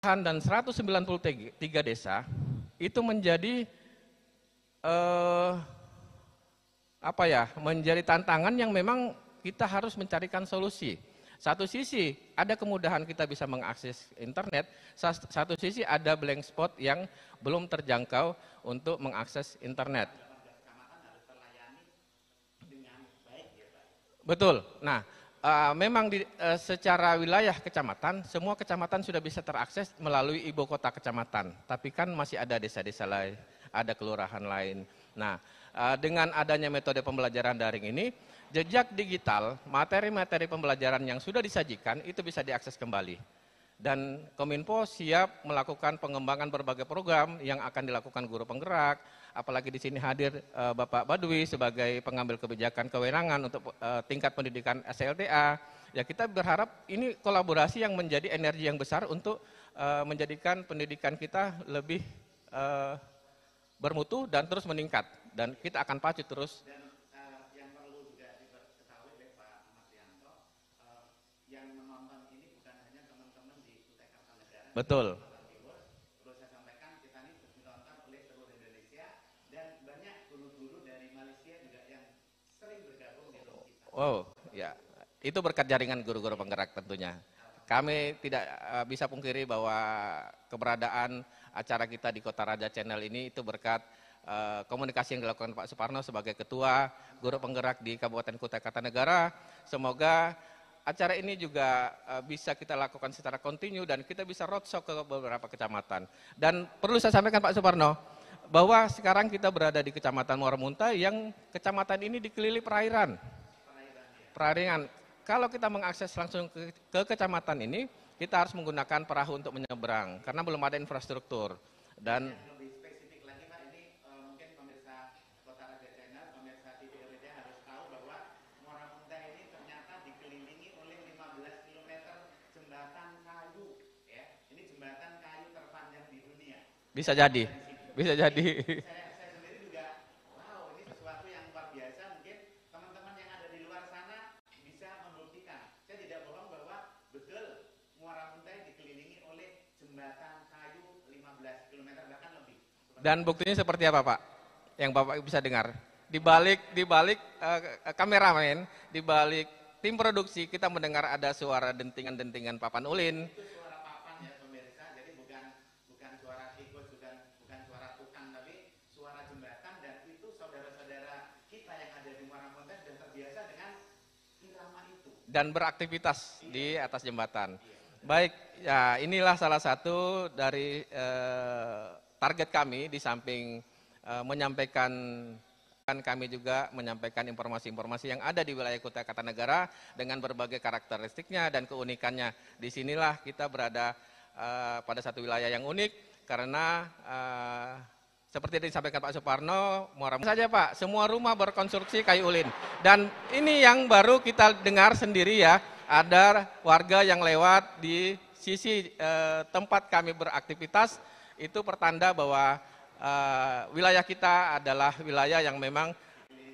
kelurahan dan 193 desa itu menjadi menjadi tantangan yang memang kita harus mencarikan solusi. Satu sisi ada kemudahan kita bisa mengakses internet, satu sisi ada blank spot yang belum terjangkau untuk mengakses internet. Betul. Nah, memang secara wilayah kecamatan, semua kecamatan sudah bisa terakses melalui ibu kota kecamatan. Tapi kan masih ada desa-desa lain, ada kelurahan lain. Nah, dengan adanya metode pembelajaran daring ini, jejak digital, materi-materi pembelajaran yang sudah disajikan itu bisa diakses kembali. Dan Kominfo siap melakukan pengembangan berbagai program yang akan dilakukan guru penggerak, apalagi di sini hadir Bapak Badwi sebagai pengambil kebijakan kewenangan untuk tingkat pendidikan SLTA. Ya, kita berharap ini kolaborasi yang menjadi energi yang besar untuk menjadikan pendidikan kita lebih bermutu dan terus meningkat. Dan kita akan pacu terus. Betul. Perlu saya sampaikan, kita ini ditonton oleh seluruh Indonesia dan banyak guru-guru dari Malaysia juga yang sering bergabung di room kita. Wow, ya, itu berkat jaringan guru-guru penggerak tentunya. Kami tidak bisa pungkiri bahwa keberadaan acara kita di Kota Raja Channel ini itu berkat komunikasi yang dilakukan Pak Suparno sebagai Ketua Guru Penggerak di Kabupaten Kutai Kartanegara. Semoga acara ini juga bisa kita lakukan secara kontinu dan kita bisa roadshow ke beberapa kecamatan. Dan perlu saya sampaikan Pak Suparno, bahwa sekarang kita berada di Kecamatan Muara Muntai yang kecamatan ini dikelilingi perairan. Kalau kita mengakses langsung ke kecamatan ini, kita harus menggunakan perahu untuk menyeberang, karena belum ada infrastruktur. Dan lebih spesifik lagi Pak, ini mungkin pemirsa Kota Raja Channel, pemirsa TV RRD harus tahu bahwa Muara Muntai ini ternyata dikelilingi oleh 15 km jembatan kayu, ya. Ini jembatan kayu terpanjang di dunia. Bisa jadi. Saya sendiri juga, wow, ini sesuatu yang luar biasa. Mungkin teman-teman yang ada di luar sana bisa membuktikan. Saya tidak bohong bahwa betul Muara Muntai dikelilingi oleh jembatan kayu 15 km bahkan lebih. Dan buktinya seperti apa Pak? Yang Bapak bisa dengar. Di balik kameramen, di balik tim produksi kita mendengar ada suara dentingan-dentingan papan ulin. Itu suara papan ya pemirsa, jadi bukan suara tikus, bukan suara tukang, tapi suara jembatan. Dan itu saudara-saudara kita yang ada di Muara Muntai dan terbiasa dengan irama itu. Dan beraktivitas di atas jembatan. Baik, ya inilah salah satu dari target kami di samping menyampaikan, kami juga menyampaikan informasi-informasi yang ada di wilayah Kutai Kartanegara dengan berbagai karakteristiknya dan keunikannya. Disinilah kita berada pada satu wilayah yang unik karena seperti yang disampaikan Pak Suparno, Muara saja Pak, semua rumah berkonstruksi kayu ulin. Dan ini yang baru kita dengar sendiri ya, ada warga yang lewat di sisi tempat kami beraktivitas, itu pertanda bahwa wilayah kita adalah wilayah yang memang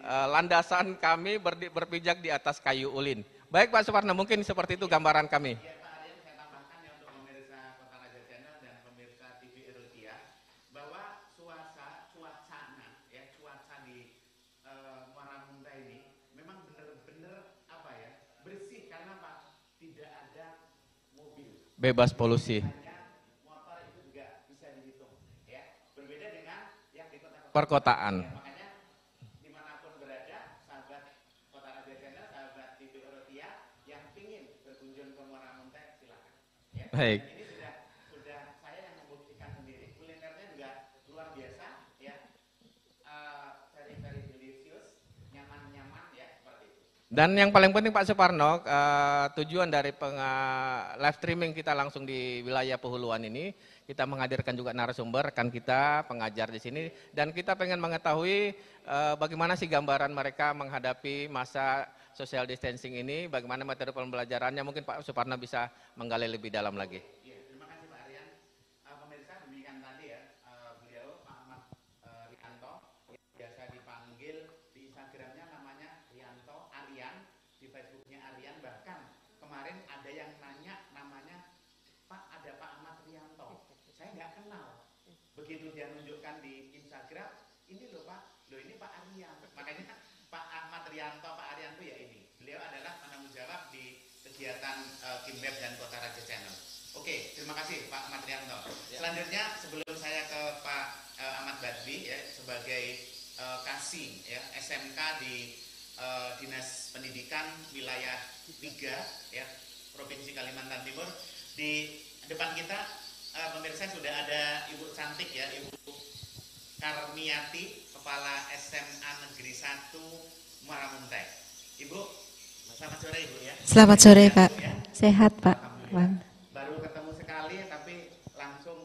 landasan kami berpijak di atas kayu ulin. Baik Pak Suparno, mungkin seperti itu gambaran kami. Ya Pak Aryan, saya tambahkan ya untuk pemirsa Kota Raja Channel dan pemirsa TV Erotia, bahwa cuaca di Muara Muntai ini memang benar-benar bersih karena Pak tidak ada mobil. Bebas polusi. Perkotaan. Makanya dimanapun berada, sahabat Kota Raja Channel, sahabat TV Erotia yang ingin berkunjung ke Muara Muntai, silakan. Ya. Baik. Dan ini sudah saya yang membuktikan sendiri. Kulinernya juga luar biasa, ya. Very delicious, nyaman ya seperti itu. Dan yang paling penting Pak Suparno, tujuan dari live streaming kita langsung di wilayah Pehuluan ini, kita menghadirkan juga narasumber rekan kita, pengajar di sini, dan kita pengen mengetahui bagaimana sih gambaran mereka menghadapi masa social distancing ini, bagaimana metode pembelajarannya, mungkin Pak Suparno bisa menggali lebih dalam lagi. Ya, terima kasih Pak Aryan. Pemirsa, demikian tadi ya, beliau Pak Ahmad Rianto, biasa dipanggil di Instagramnya namanya Rianto Aryan, di Facebooknya Aryan, bahkan kemarin ada yang nanya namanya Pak, ada Pak Ahmad Rianto. begitu dia nunjukkan di Instagram, ini loh Pak, loh ini Pak Aryan. Makanya Pak Ahmad Rianto, Pak Aryanto ya ini. Beliau adalah penanggung jawab di kegiatan Kimbab dan Kota Raja Channel. Oke, terima kasih Pak Ahmad Rianto. Selanjutnya sebelum saya ke Pak Ahmad Badli ya sebagai kasih ya SMK di Dinas Pendidikan Wilayah 3 ya Provinsi Kalimantan Timur. Di depan kita pemirsa sudah ada Ibu cantik ya, Ibu Karmiati, Kepala SMA Negeri 1 Muara Muntai. Ibu, selamat sore Ibu ya. Selamat sore Pak. Ya. Sehat Pak. Baru ketemu sekali tapi langsung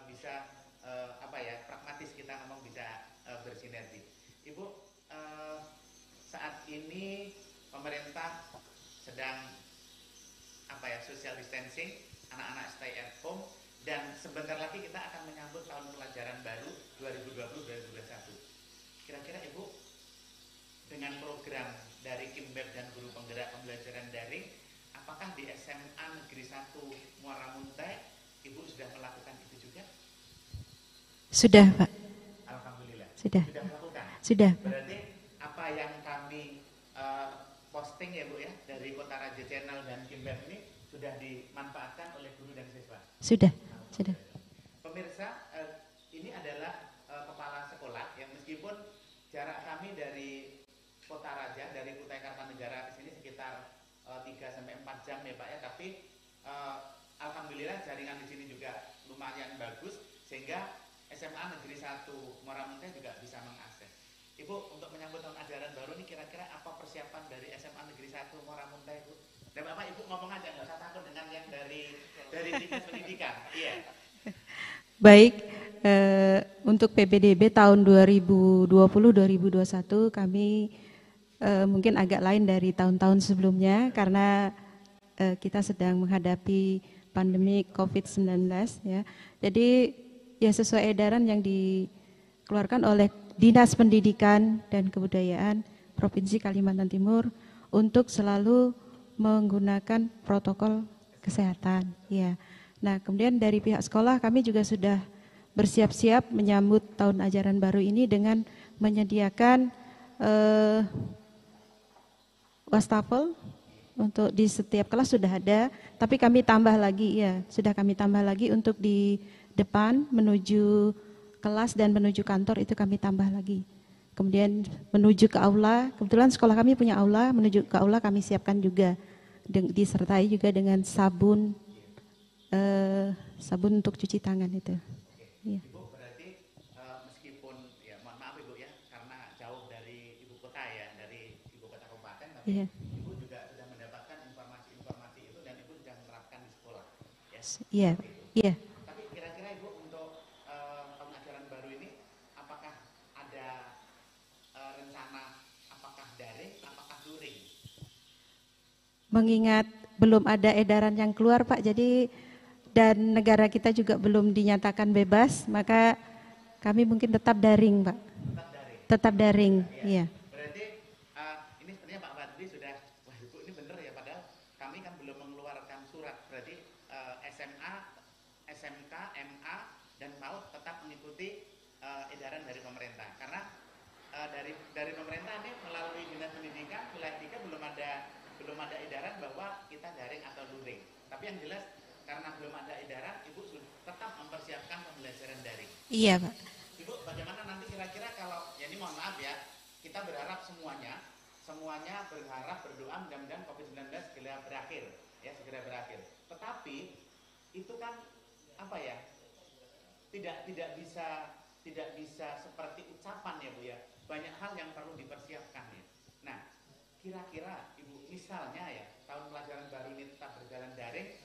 bisa pragmatis kita ngomong bisa bersinergi. Ibu, saat ini pemerintah sedang social distancing, anak-anak stay at home, dan sebentar lagi kita akan menyambut tahun pelajaran baru 2020-2021. Kira-kira Ibu, dengan program dari Kimbab dan Guru Penggerak Pembelajaran Daring, apakah di SMA Negeri 1 Muara Muntai Ibu sudah melakukan itu juga? Sudah Pak. Alhamdulillah. Sudah. Sudah melakukan? Sudah. Berarti apa yang kami posting ya Bu ya, dari Kota Raja Channel dan Kimbab ini sudah dimanfaatkan oleh guru dan siswa? Sudah. Sudah. Pemirsa, ini adalah kepala sekolah yang meskipun jarak kami dari Kota Raja, dari Kutai Kartanegara ke sini sekitar 3-4 jam ya Pak ya, tapi alhamdulillah jaringan di sini juga lumayan bagus sehingga SMA Negeri 1 Muara Muntai juga bisa mengakses. Ibu, untuk menyambut tahun ajaran baru ini kira-kira apa persiapan dari SMA Negeri 1 Muara Muntai Bu? Dan Bapak Ibu ngomong aja, nggak usah takut dengan yang dari Dinas Pendidikan. Iya. Baik, untuk PPDB tahun 2020-2021 kami mungkin agak lain dari tahun-tahun sebelumnya karena kita sedang menghadapi pandemi COVID-19 ya. Jadi ya sesuai edaran yang dikeluarkan oleh Dinas Pendidikan dan Kebudayaan Provinsi Kalimantan Timur untuk selalu menggunakan protokol kesehatan ya. Nah, kemudian dari pihak sekolah kami juga sudah bersiap-siap menyambut tahun ajaran baru ini dengan menyediakan wastafel untuk di setiap kelas sudah ada, tapi kami tambah lagi ya, sudah kami tambah lagi untuk di depan menuju kelas dan menuju kantor itu kami tambah lagi. Kemudian menuju ke aula, kebetulan sekolah kami punya aula, menuju ke aula kami siapkan juga, disertai juga dengan sabun, sabun untuk cuci tangan itu. Ya. Ibu berarti meskipun ya mohon maaf Ibu ya karena jauh dari ibu kota ya, dari ibu kota kabupaten, tapi Ya. Ibu juga sudah mendapatkan informasi-informasi itu dan Ibu sudah menerapkan di sekolah. Ya. Iya. Iya. Tapi kira-kira Ibu untuk tahun ajaran baru ini apakah ada rencana apakah daring, apakah luring? Mengingat belum ada edaran yang keluar Pak, jadi dan negara kita juga belum dinyatakan bebas, maka kami mungkin tetap daring Pak. Tetap daring. Tetap daring, iya. Berarti ini sebenarnya Pak Badli sudah, wah Ibu ini benar ya, padahal kami kan belum mengeluarkan surat. Berarti SMA, SMK, MA, dan PAUD tetap mengikuti edaran dari pemerintah. Karena dari pemerintah ini melalui Dinas Pendidikan wilayah 3 belum ada edaran bahwa kita daring atau luring. Tapi yang jelas karena belum ada edaran, Ibu tetap mempersiapkan pembelajaran daring. Iya Pak. Ibu, bagaimana nanti kira-kira kalau, ya ini mohon maaf ya, kita berharap semuanya berharap, berdoa mudah-mudahan COVID-19 segera berakhir, ya segera berakhir. Tetapi itu kan apa ya, tidak bisa seperti ucapan ya Bu ya. Banyak hal yang perlu dipersiapkan ya. Nah, kira-kira Ibu misalnya ya tahun pelajaran baru ini tetap berjalan daring,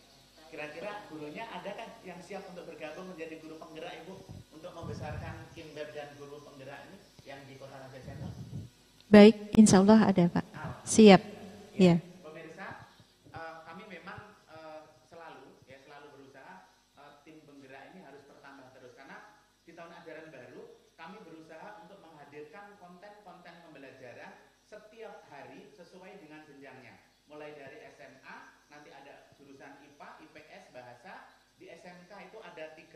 kira-kira gurunya ada kan yang siap untuk bergabung menjadi guru penggerak Ibu untuk membesarkan Kimbab dan Guru Penggerak ini yang di Kota Raja Channel? Baik, insya Allah ada Pak. Siap. Ya. Pemirsa, kami memang selalu berusaha tim penggerak ini harus bertambah terus karena di tahun ajaran baru kami berusaha untuk menghadirkan konten-konten pembelajaran setiap hari sesuai dengan jenjangnya. Mulai dari SMA nanti ada jurusan IPA, IPS, bahasa. Di SMK itu ada 30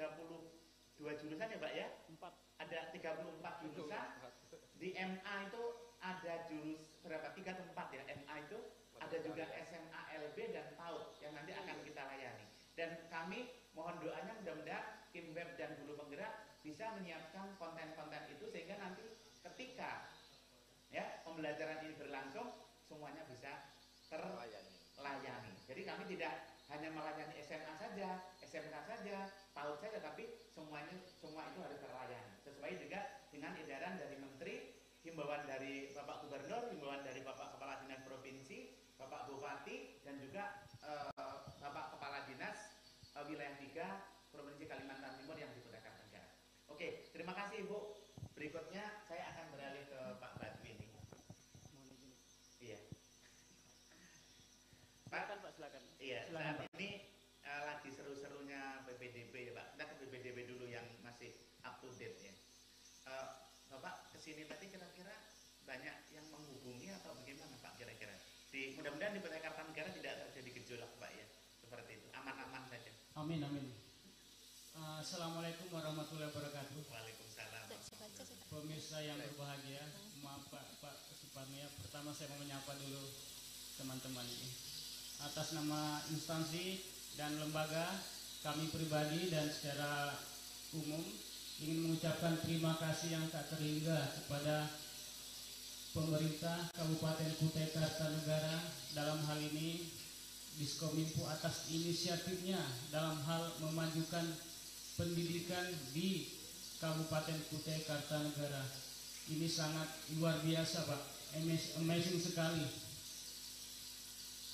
2 jurusan ya Pak ya? 4. Ada 34 jurusan. Di MA itu ada jurus berapa? 3 atau 4 ya. MA itu ada juga SMA LB dan PAUD yang nanti akan kita layani. Dan kami mohon doanya mudah-mudahan tim web dan guru penggerak bisa menyiapkan konten-konten itu sehingga nanti ketika ya pembelajaran ini berlangsung semuanya bisa terlayani. Jadi kami tidak hanya melayani SMA saja, SMK saja, PAUD saja, tapi semua itu harus terlayani sesuai juga dengan edaran dari Menteri, himbauan dari Bapak Gubernur, himbauan dari Bapak Kepala Dinas Provinsi, Bapak Bupati, dan juga Bapak Kepala Dinas Wilayah 3 Provinsi Kalimantan Timur yang di Kutai Kartanegara. Oke, terima kasih Ibu. Berikutnya saya akan beralih ke Pak Badwi ini. Iya. Pak, silakan. Iya, Silakan, saat Pak. ini lagi seru-serunya PPDB ya Pak. Kita ke PPDB dulu yang masih up to date ya. Bapak kesini tadi kira-kira banyak yang menghubungi atau bagaimana Pak kira-kira? Mudah-mudahan di Kutai Kartanegara tidak terjadi gejolak Pak ya. Seperti itu, aman-aman saja. Amin, amin. Assalamualaikum warahmatullahi wabarakatuh. Waalaikumsalam. Pemirsa yang berbahagia, maaf Pak Suparno ya. Pertama saya mau menyapa dulu teman-teman ini. Atas nama instansi dan lembaga, kami pribadi dan secara umum ingin mengucapkan terima kasih yang tak terhingga kepada pemerintah Kabupaten Kutai Kartanegara dalam hal ini Diskominfo atas inisiatifnya dalam hal memajukan pendidikan di Kabupaten Kutai Kartanegara. Ini sangat luar biasa Pak, amazing sekali.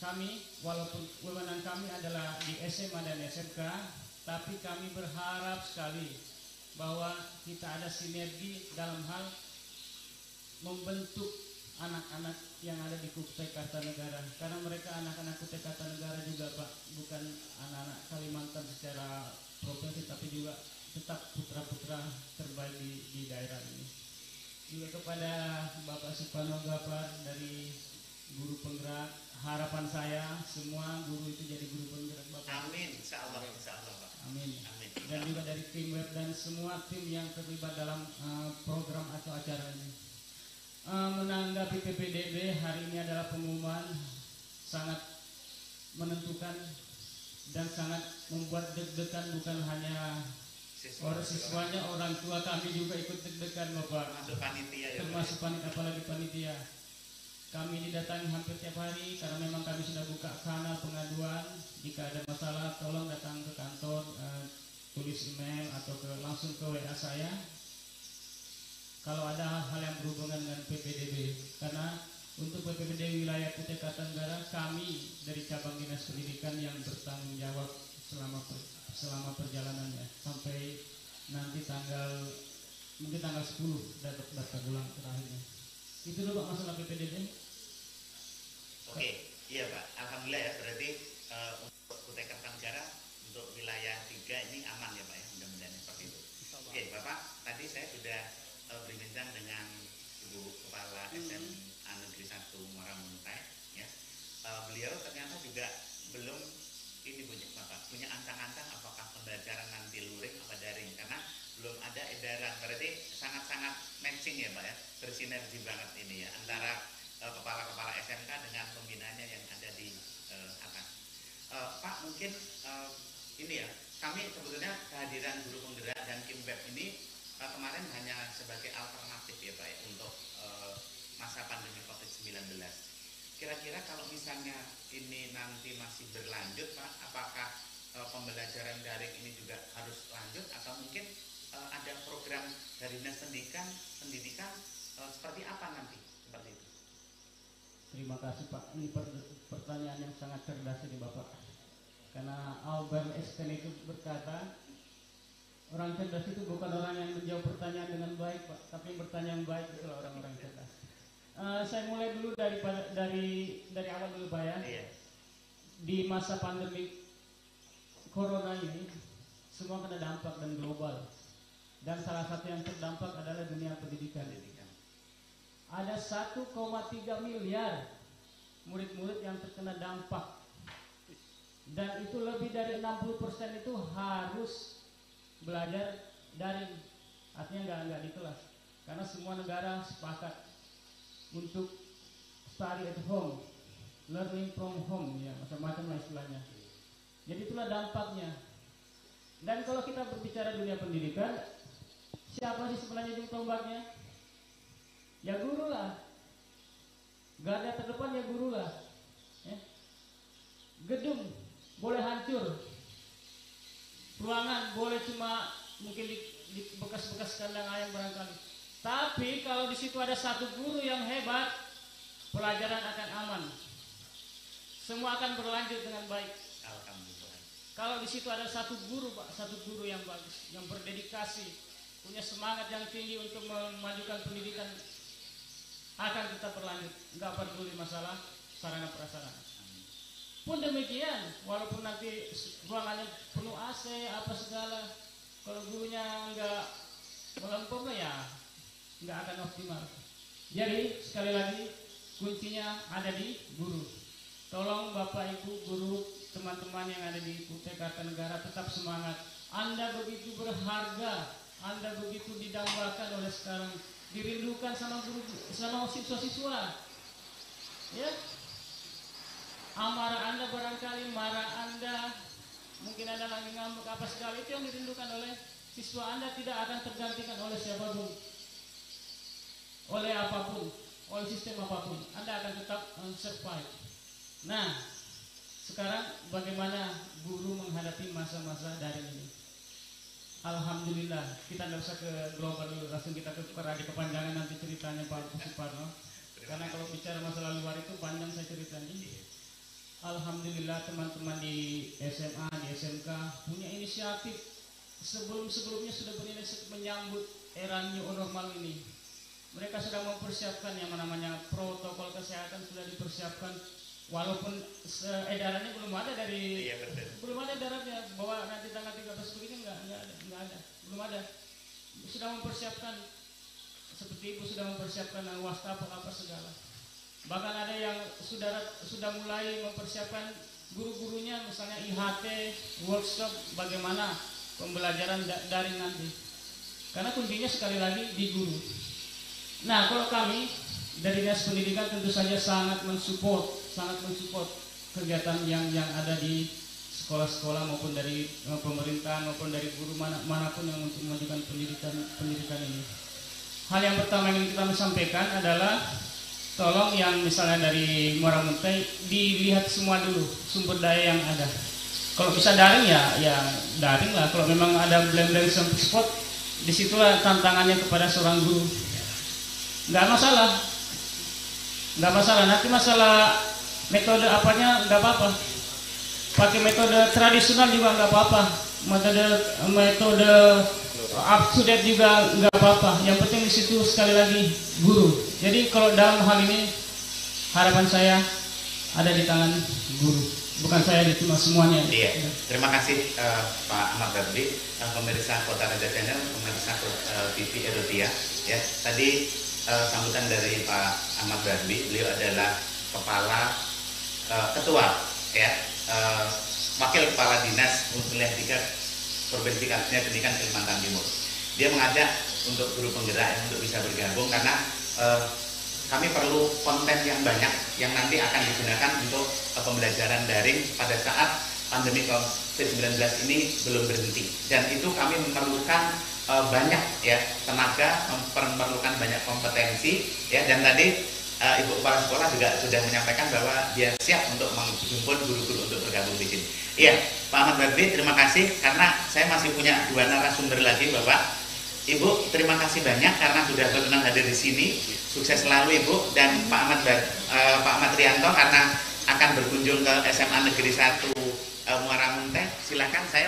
Kami, walaupun wewenang kami adalah di SMA dan SMK, tapi kami berharap sekali bahwa kita ada sinergi dalam hal membentuk anak-anak yang ada di Kutai Kartanegara, karena mereka anak-anak Kutai Kartanegara juga Pak, bukan anak-anak Kalimantan secara provinsi, tapi juga tetap putra-putra terbaik di daerah ini. Juga kepada Bapak Suparno Gapar dari guru penggerak, harapan saya semua guru itu jadi guru penggerak Bapak. Amin, insyaallah Pak. Amin. Amin. Dan juga dari tim web dan semua tim yang terlibat dalam program atau acara ini. Menanggapi PPDB hari ini adalah pengumuman sangat menentukan dan sangat membuat deg-degan, bukan hanya orang siswanya, orang tua kami juga ikut deg-degan Bapak. Termasuk panitia ya. Termasuk panitia, apalagi panitia. Kami didatangi hampir tiap hari karena memang kami sudah buka kanal pengaduan. Jika ada masalah tolong datang ke kantor, tulis email atau langsung ke WA saya. Kalau ada hal yang berhubungan dengan PPDB, karena untuk PPDB wilayah Kutai Kartanegara kami dari cabang dinas pendidikan yang bertanggung jawab selama perjalanannya sampai nanti mungkin tanggal 10 daftar ulang terakhirnya. Itu dulu Pak masalah PPDB. Oke, iya Pak. Alhamdulillah ya, berarti untuk Kutai Kartanegara untuk wilayah 3 ini aman ya Pak ya, mudah-mudahan seperti itu. Oke Bapak, tadi saya sudah berbincang dengan Ibu Kepala SMA Negeri 1 Muara Muntai ya. Beliau ternyata juga belum punya Bapak, punya ancang-ancang apakah pembelajaran nanti luring apa daring, karena belum ada edaran. Berarti sangat-sangat matching ya Pak ya, bersinergi banget ini ya antara kepala-kepala SMK dengan pembinaannya yang ada di atas. Pak, mungkin ini ya, kami sebetulnya kehadiran guru penggerak dan Kimbab ini kemarin hanya sebagai alternatif ya Pak ya, untuk masa pandemi COVID-19. Kira-kira kalau misalnya ini nanti masih berlanjut Pak, apakah pembelajaran daring ini juga harus lanjut atau mungkin ada program dari Dinas Pendidikan seperti apa nanti? Seperti itu. Terima kasih Pak. Ini pertanyaan yang sangat cerdas ini Bapak. Karena Albert Einstein itu berkata, orang cerdas itu bukan orang yang menjawab pertanyaan dengan baik Pak, tapi bertanya yang baik itulah orang-orang cerdas. Saya mulai dulu dari awal dulu Pak ya. Iya. Di masa pandemi Corona ini semua kena dampak dan global. Dan salah satu yang terdampak adalah dunia pendidikan. Ada 1,3 miliar murid-murid yang terkena dampak. Dan itu lebih dari 60% itu harus belajar daring, artinya nggak di kelas, karena semua negara sepakat untuk study at home, learning from home, ya macam-macam lah istilahnya. Jadi itulah dampaknya. Dan kalau kita berbicara dunia pendidikan, siapa sih sebenarnya ujung tombaknya? Ya guru lah. Garda terdepan ya guru lah. Ya. Gedung boleh hancur, ruangan boleh cuma mungkin di bekas-bekas kandang ayam barangkali. Tapi kalau di situ ada satu guru yang hebat, pelajaran akan aman. Semua akan berlanjut dengan baik. Alhamdulillah. Kalau di situ ada satu guru, Pak, satu guru yang bagus, yang berdedikasi, punya semangat yang tinggi untuk memajukan pendidikan, akan tetap berlanjut, nggak peduli masalah sarana prasarana. Pun demikian, walaupun nanti ruangannya penuh AC apa segala, kalau gurunya nggak melempem ya nggak akan optimal. Jadi sekali lagi kuncinya ada di guru. Tolong Bapak Ibu guru, teman-teman yang ada di UT Kartanegara tetap semangat. Anda begitu berharga, Anda begitu didambakan oleh sekarang, dirindukan sama guru, sama siswa-siswa. Ya, amarah Anda barangkali, marah Anda, mungkin Anda lagi ngambek apa segala, itu yang dirindukan oleh siswa Anda, tidak akan tergantikan oleh siapapun, oleh apapun, oleh sistem apapun. Anda akan tetap survive. Nah, sekarang bagaimana guru menghadapi masa-masa daring ini? Alhamdulillah, kita nggak usah ke global dulu, langsung kita ke Raja Kepanjangan nanti ceritanya Pak Suparno. Karena kalau bicara masalah luar itu panjang saya ceritanya. Alhamdulillah teman-teman di SMA, di SMK punya inisiatif sebelum-sebelumnya sudah berinisiatif menyambut era new normal ini. Mereka sudah mempersiapkan yang namanya protokol kesehatan, sudah dipersiapkan. Walaupun edarannya belum ada dari, belum ada edarannya bahwa nanti tanggal 13 begini nggak ada, belum ada. Sudah mempersiapkan, seperti Ibu sudah mempersiapkan wastafel apa segala. Bahkan ada yang sudah mulai mempersiapkan guru-gurunya, misalnya IHT, workshop bagaimana pembelajaran daring nanti. Karena kuncinya sekali lagi di guru. Nah, kalau kami dari Dinas Pendidikan tentu saja sangat mensupport kegiatan yang ada di sekolah-sekolah maupun dari pemerintah maupun dari guru manapun yang untuk memajukan pendidikan ini. Hal yang pertama yang ingin kita sampaikan adalah tolong yang misalnya dari Muara Muntai dilihat semua dulu sumber daya yang ada. Kalau bisa daring ya daring lah. Kalau memang ada blank spot, disitulah tantangannya kepada seorang guru. Nggak masalah. Nanti masalah metode apanya nggak apa-apa. Pakai metode tradisional juga nggak apa-apa. Metode up to date juga nggak apa-apa. Yang penting di situ sekali lagi guru. Jadi kalau dalam hal ini harapan saya ada di tangan guru, bukan saya di semuanya. Iya. Terima kasih Pak Ahmad Badri, pemirsa Kota Raja Channel, pemirsa TV Erotia. Ya, tadi sambutan dari Pak Ahmad Badri, beliau adalah ketua, ya, wakil kepala dinas wilayah 3 Provinsi Pendidikan Kalimantan Timur. Dia mengajak untuk guru penggerak untuk bisa bergabung karena kami perlu konten yang banyak yang nanti akan digunakan untuk pembelajaran daring pada saat pandemi COVID-19 ini belum berhenti. Dan itu kami memerlukan banyak ya tenaga, memerlukan banyak kompetensi ya. Dan tadi Ibu Kepala Sekolah juga sudah menyampaikan bahwa dia siap untuk menghimpun guru-guru untuk bergabung di sini. Iya, Pak Ahmad Badri, terima kasih karena saya masih punya 2 narasumber lagi, Bapak. Ibu, terima kasih banyak karena sudah berkenan hadir di sini. Sukses selalu Ibu dan Pak Ahmad Rianto karena akan berkunjung ke SMA Negeri 1 Muara Muntai. Silakan saya.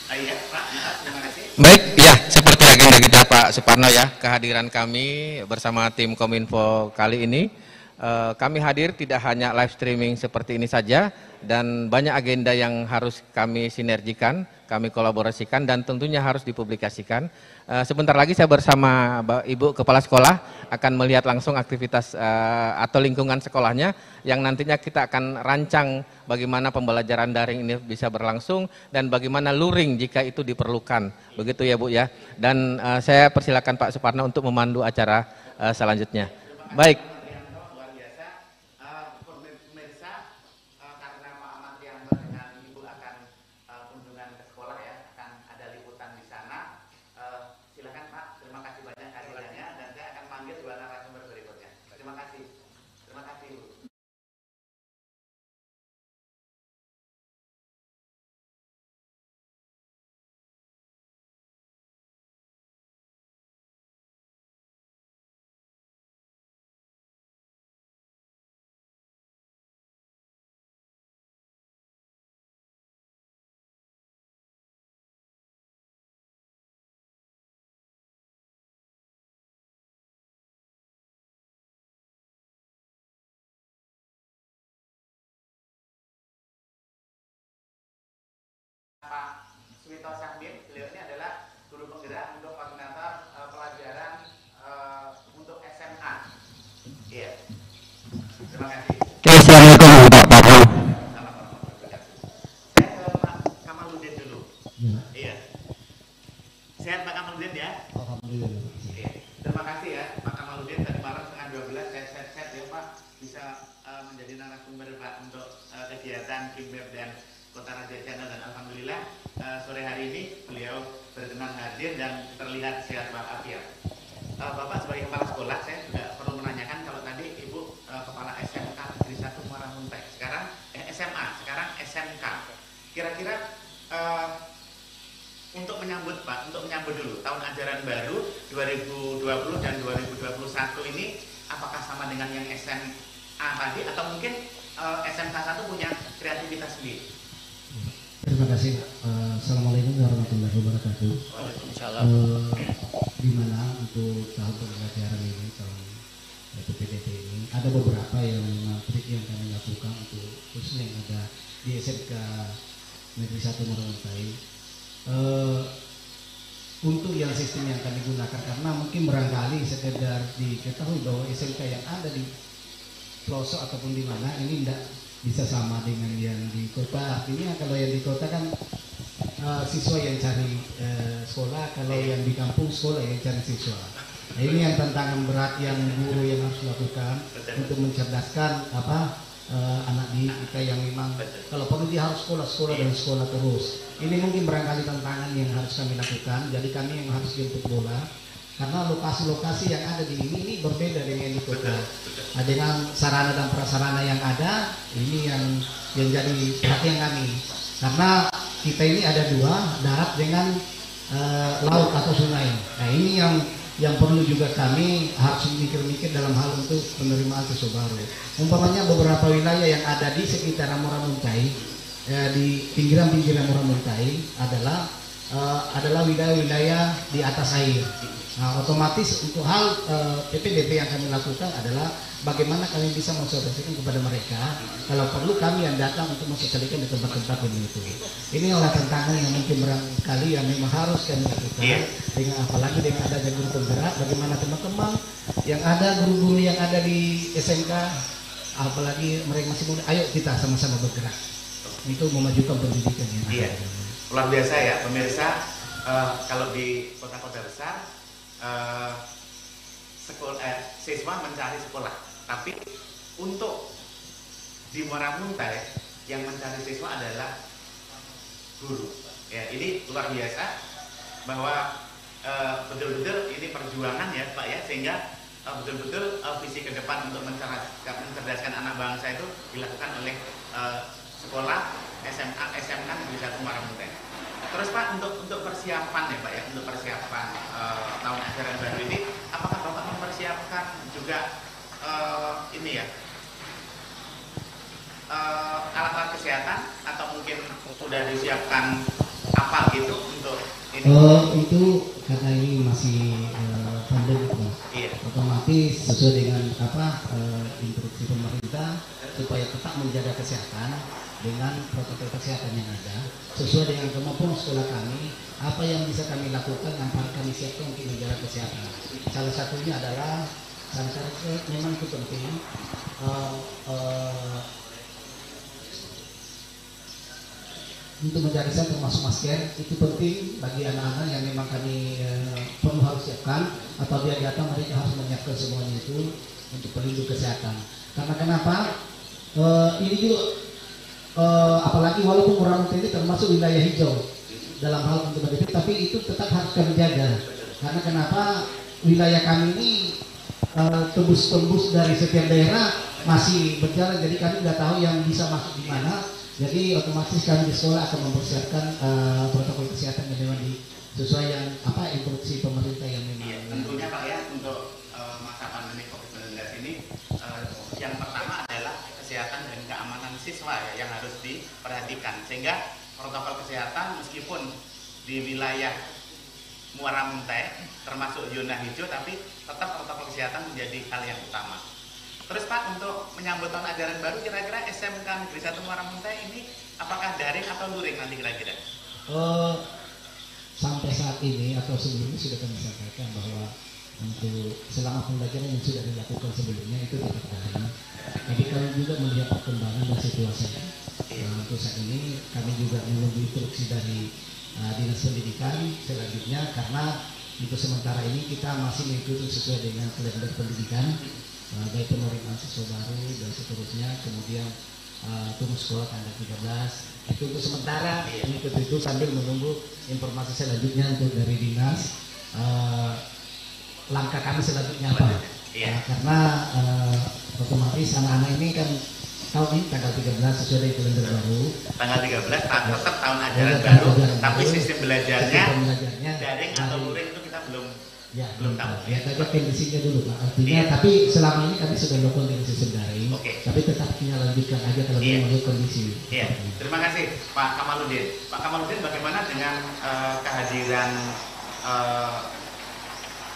Iya, Pak. Terima kasih. Baik, ya seperti agenda kita Pak Suparno ya, kehadiran kami bersama tim Kominfo kali ini kami hadir tidak hanya live streaming seperti ini saja, dan banyak agenda yang harus kami sinergikan, kami kolaborasikan, dan tentunya harus dipublikasikan. Sebentar lagi saya bersama Ibu Kepala Sekolah akan melihat langsung aktivitas atau lingkungan sekolahnya, yang nantinya kita akan rancang bagaimana pembelajaran daring ini bisa berlangsung, dan bagaimana luring jika itu diperlukan. Begitu ya Bu ya. Dan saya persilakan Pak Suparno untuk memandu acara selanjutnya. Baik. Pak Suwito Sahbin, beliau ini adalah guru penggerak untuk koordinator pelajaran untuk SMA. Iya. Terima kasih. Assalamualaikum Pak Pak. Saya ke Pak Kamaludin dulu. Ya. Iya. Sehat Pak Kamaludin ya? Alhamdulillah. Iya. Terima kasih ya Pak Kamaludin. Tadi malam setengah 12 saya set ya Pak bisa menjadi narasumber Pak untuk kegiatan Kimbeb dan Kota Raja Channel, dan alhamdulillah sore hari ini beliau berkenan hadir dan terlihat sehat walafiat. Bapak sebagai kepala sekolah, saya juga perlu menanyakan, kalau tadi Ibu kepala SMK Negeri 1 Muara Muntai, sekarang SMA, sekarang SMK. Kira-kira untuk menyambut Pak, untuk menyambut dulu tahun ajaran baru 2020 dan 2021 ini, apakah sama dengan yang SMA tadi atau mungkin SMK 1 punya kreativitas sendiri? Terima kasih. Assalamualaikum warahmatullahi wabarakatuh. Di mana untuk tahun pembelajaran ini, tahun PPDB ini, ada beberapa yang kami lakukan untuk khususnya yang ada di SMK Negeri 1 Muara Muntai. Untuk yang sistem yang kami gunakan, karena mungkin barangkali sekedar diketahui bahwa SMK yang ada di pelosok ataupun di mana ini tidak bisa sama dengan yang di kota. Artinya kalau yang di kota kan siswa yang cari sekolah, kalau yang di kampung sekolah yang cari siswa. Nah, ini yang tantangan berat yang guru yang harus lakukan untuk mencerdaskan anak didik kita yang memang kalau perlu dia harus sekolah dan sekolah terus. Ini mungkin barangkali tantangan yang harus kami lakukan. Jadi kami yang harus jemput bola, karena lokasi-lokasi yang ada di ini berbeda dengan di kota. Nah, dengan sarana dan prasarana yang ada, ini yang jadi perhatian kami. Karena kita ini ada dua, darat dengan laut atau sungai. Nah, ini yang perlu juga kami harus mikir-mikir dalam hal untuk penerimaan siswa baru. Umpamanya beberapa wilayah yang ada di sekitar Muara Muntai, di pinggiran-pinggiran Muara Muntai adalah wilayah-wilayah di atas air. Nah, otomatis untuk hal PPDB yang kami lakukan adalah bagaimana kami bisa mensosialisasikan kepada mereka. Kalau perlu kami yang datang untuk mensosialisasikan di tempat-tempat itu. Ini adalah tantangan yang mungkin barangkali yang memang harus kami lakukan. Dengan apalagi dengan adanya guru penggerak, bagaimana teman-teman yang ada, guru-guru yang ada di SMK, apalagi mereka masih muda, ayo kita sama-sama bergerak. Itu memajukan pendidikan yang ada. Luar biasa ya pemirsa. Kalau di kota-kota besar, siswa mencari sekolah, tapi untuk di Muara Muntai yang mencari siswa adalah guru. Ya, ini luar biasa bahwa betul-betul ini perjuangan ya Pak ya, sehingga betul-betul visi ke depan untuk mencerdaskan anak bangsa itu dilakukan oleh sekolah SMK Negeri 1 Muara Muntai. Terus Pak, untuk persiapan ya Pak ya, untuk persiapan tahun ajaran baru ini, apakah Bapak mempersiapkan juga ini ya alat-alat kesehatan atau mungkin sudah disiapkan apa gitu untuk ini? Itu karena ini masih pandemi, Iya. otomatis sesuai dengan instruksi pemerintah supaya tetap menjaga kesehatan dengan protokol kesehatan yang ada sesuai dengan kemampuan sekolah kami. Apa yang bisa kami lakukan, yang kami siapkan untuk menjaga kesehatan. Salah satunya adalah sanitizer, memang itu penting. Untuk menjaga kesehatan termasuk masker itu penting bagi anak-anak yang memang kami perlu harus siapkan. Apabila datang mereka harus menyiapkan semuanya itu untuk pelindung kesehatan. Karena kenapa? Ini juga apalagi walaupun Muara-Muntai ini termasuk wilayah hijau dalam hal untuk mendeteksi, tapi itu tetap harus kami jaga. Karena kenapa? Wilayah kami ini tembus-tembus dari setiap daerah masih berjalan, jadi kami nggak tahu yang bisa masuk di mana. Jadi otomatis kami di sekolah akan mempersiapkan protokol kesehatan yang memang sesuai yang instruksi pemerintah yang memang. Iya, tentunya Pak ya, untuk masa pandemi COVID-19 ini yang pertama adalah kesehatan dan keamanan siswa ya, yang harus diperhatikan, sehingga protokol kesehatan meskipun di wilayah Muara-Muntai termasuk zona hijau, tapi tetap protokol kesehatan menjadi hal yang utama. Terus Pak, untuk menyambut tahun ajaran baru, kira-kira SMK Negeri 1 Muara-Muntai ini apakah daring atau luring nanti kira-kira? Sampai saat ini atau sebelumnya sudah kami sampaikan bahwa untuk selama pembelajaran yang sudah dilakukan sebelumnya itu tetap daring. Jadi kami juga melihat perkembangan dan situasi. Untuk saat ini kami juga menunggu instruksi dari Dinas Pendidikan selanjutnya, karena untuk sementara ini kita masih mengikuti sesuai dengan kalender pendidikan, baik penerimaan siswa baru dan seterusnya, kemudian turun sekolah tanggal 13. Itu untuk sementara mengikuti itu sambil menunggu informasi selanjutnya untuk dari dinas, langkah kami selanjutnya apa. Karena otomatis anak-anak ini kan tahun ini tanggal 13 sesuai dengan kalender baru. Tanggal 13 tetap tahun ajaran baru, tapi sistem belajarnya daring atau luring itu kita belum tahu. Ya saja kondisinya dulu Pak. Artinya tapi selama ini kami sudah melakukan dengan sistem daring. Tapi tetap kita lanjutkan aja kalau menurut kondisi. Iya. Terima kasih Pak Kamaludin. Pak Kamaludin, bagaimana dengan kehadiran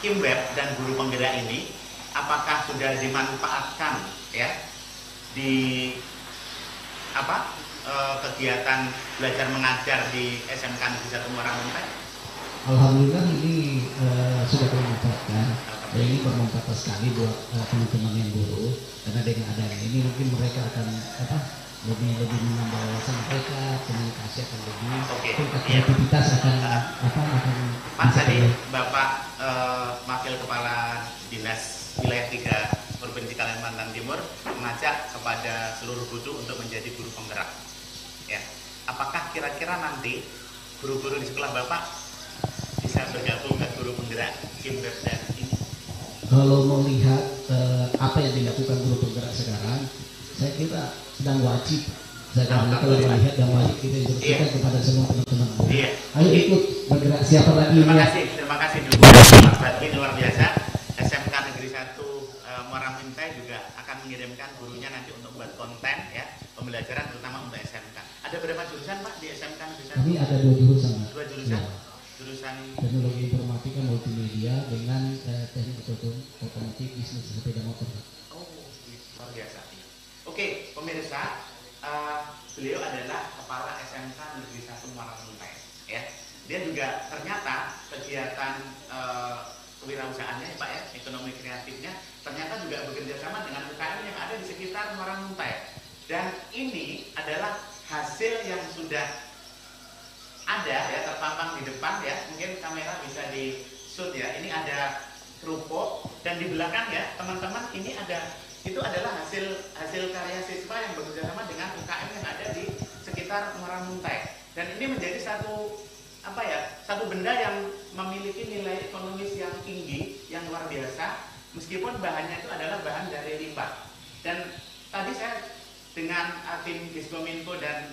Kimweb dan guru penggerak ini? Apakah sudah dimanfaatkan ya di kegiatan belajar mengajar di SMK Negeri 1 Muara-Muntai? Alhamdulillah ini sudah bermanfaatkan. Ini bermanfaat sekali buat teman-teman yang guru, karena dengan adanya ini mungkin mereka akan lebih menambah wawasan mereka, komunikasi akan lebih, tingkat kreativitas akan Pak, tadi Bapak Wakil Kepala Dinas Wilayah 3 Provinsi Kalimantan Timur mengajak kepada seluruh guru untuk menjadi guru penggerak. Ya, apakah kira-kira nanti guru-guru di sekolah Bapak bisa bergabung ke guru penggerak Kimweb dan ini? Kalau melihat apa yang dilakukan guru penggerak sekarang, saya kira sedang wajib. Kalau melihat dan wajib kita instruksikan kepada semua teman-teman. Ayo ikut bergerak, siapa lagi? Terima kasih dulu Pak Badmin, luar biasa. SMK Negeri 1 Muara-Muntai juga akan mengirimkan gurunya nanti untuk buat konten ya, pembelajaran terutama untuk SMK. Ada berapa jurusan Pak di SMK Negeri 1? Kami ada 2 jurusan. 2 jurusan? Ya. Jurusan teknologi informatika multimedia dengan teknik otomotif bisnis sepeda motor. Oh, luar biasa. Oke, pemirsa, beliau adalah kepala SMK Negeri 1 Muara-Muntai. Ya, dia juga ternyata kegiatan kewirausahaannya Pak ya, ekonomi kreatifnya ternyata juga bekerja sama dengan UKM yang ada di sekitar Muara-Muntai. Dan ini adalah hasil yang sudah ada ya, terpampang di depan ya, mungkin kamera bisa di shoot ya. Ini ada kerupuk dan di belakang ya teman-teman, ini itu adalah hasil karya siswa yang bekerja sama dengan UKM yang ada di sekitar Muara-Muntai. Dan ini menjadi satu benda yang memiliki nilai ekonomis yang tinggi, yang luar biasa, meskipun bahannya itu adalah bahan dari limbah. Dan tadi saya dengan tim Diskominfo dan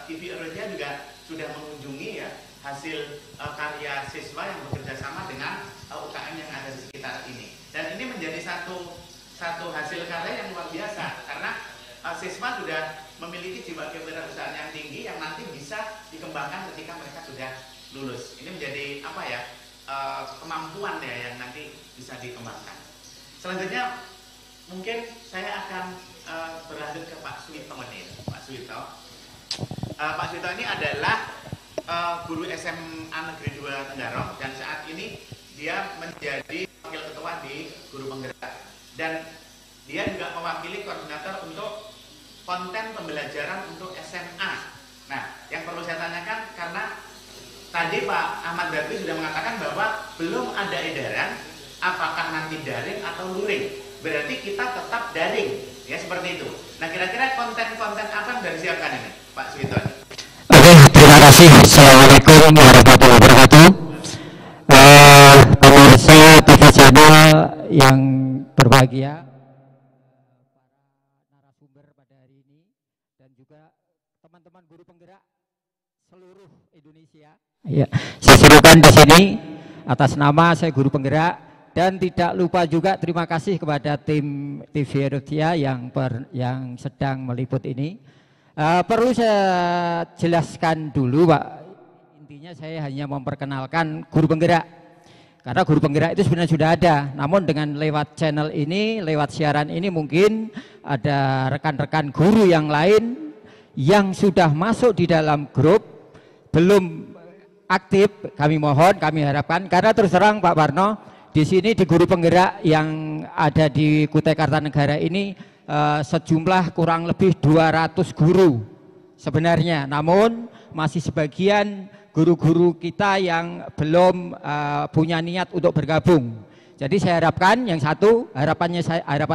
TV Erotia juga sudah mengunjungi ya hasil karya siswa yang bekerja sama dengan UKM yang ada di sekitar ini. Dan ini menjadi satu hasil karya yang luar biasa, karena siswa sudah memiliki jiwa kewirausahaan yang tinggi yang nanti bisa dikembangkan ketika mereka sudah lulus. Ini menjadi kemampuan ya yang nanti bisa dikembangkan. Selanjutnya mungkin saya akan berlanjut ke Pak Suwito nih. Pak Suwito. Pak Suwito ini adalah guru SMA Negeri 2 Tenggarong dan saat ini dia menjadi wakil ketua di Guru Penggerak dan dia juga mewakili koordinator untuk konten pembelajaran untuk SMA. Nah, yang perlu saya tanyakan karena tadi Pak Ahmad Bakri sudah mengatakan bahwa belum ada edaran apakah nanti daring atau luring. Berarti kita tetap daring, ya seperti itu. Nah, kira-kira konten-konten apa yang sudah disiapkan ini, Pak Suwito? Oke, terima kasih. Assalamualaikum warahmatullahi wabarakatuh. Pemirsa TV channel yang berbahagia, para narasumber pada hari ini, dan juga teman-teman guru penggerak seluruh Indonesia. Ya, saya serukan di sini atas nama saya guru penggerak dan tidak lupa juga terima kasih kepada tim TV Erotia yang sedang meliput ini. Perlu saya jelaskan dulu, Pak. Intinya saya hanya memperkenalkan guru penggerak. Karena guru penggerak itu sebenarnya sudah ada. Namun dengan lewat channel ini, lewat siaran ini mungkin ada rekan-rekan guru yang lain yang sudah masuk di dalam grup belum aktif. Kami mohon, kami harapkan karena terus terang Pak Parno, di sini di guru penggerak yang ada di Kutai Kartanegara ini sejumlah kurang lebih 200 guru sebenarnya, namun masih sebagian guru-guru kita yang belum punya niat untuk bergabung. Jadi saya harapkan yang satu, harapan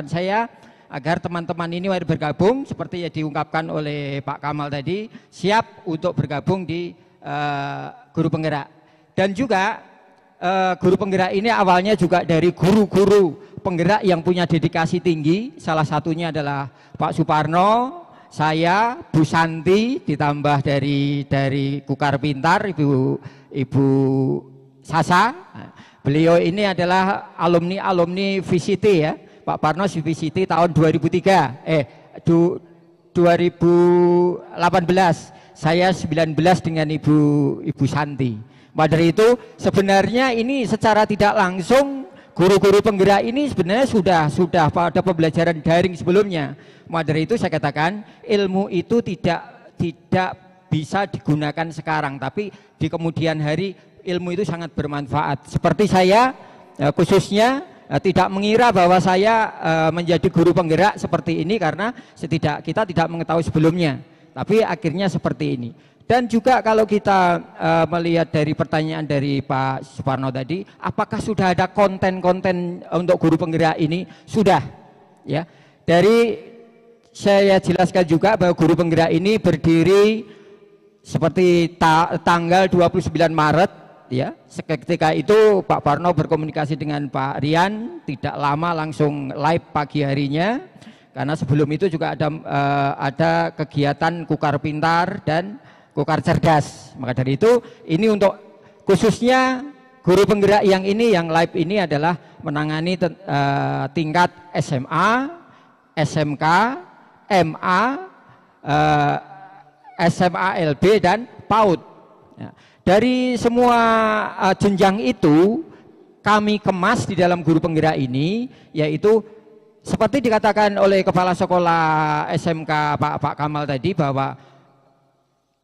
saya agar teman-teman ini mari bergabung seperti yang diungkapkan oleh Pak Kamal tadi, siap untuk bergabung di guru penggerak. Dan juga guru penggerak ini awalnya juga dari guru-guru penggerak yang punya dedikasi tinggi, salah satunya adalah Pak Suparno, saya, Bu Santi, ditambah dari Kukar Pintar, Ibu Sasa. Beliau ini adalah alumni VCT ya, Pak Parno VCT tahun 2003, 2018, saya 19 dengan Ibu Santi. Maka dari itu sebenarnya ini secara tidak langsung guru-guru penggerak ini sebenarnya sudah pada pembelajaran daring sebelumnya. Maka dari itu saya katakan ilmu itu tidak bisa digunakan sekarang, tapi di kemudian hari ilmu itu sangat bermanfaat. Seperti saya khususnya tidak mengira bahwa saya menjadi guru penggerak seperti ini karena kita tidak mengetahui sebelumnya, tapi akhirnya seperti ini. Dan juga kalau kita melihat dari pertanyaan dari Pak Suparno tadi, apakah sudah ada konten-konten untuk guru penggerak ini? Sudah, ya. Dari saya jelaskan juga bahwa guru penggerak ini berdiri seperti tanggal 29 Maret, ya. Ketika itu Pak Parno berkomunikasi dengan Pak Rian, tidak lama langsung live pagi harinya, karena sebelum itu juga ada kegiatan Kukar Pintar dan Kukar Cerdas. Maka dari itu ini untuk khususnya guru penggerak yang ini, yang live ini adalah menangani tingkat SMA, SMK, MA, SMA LB dan PAUD. Ya. Dari semua jenjang itu kami kemas di dalam guru penggerak ini, yaitu seperti dikatakan oleh Kepala Sekolah SMK Pak Kamal tadi bahwa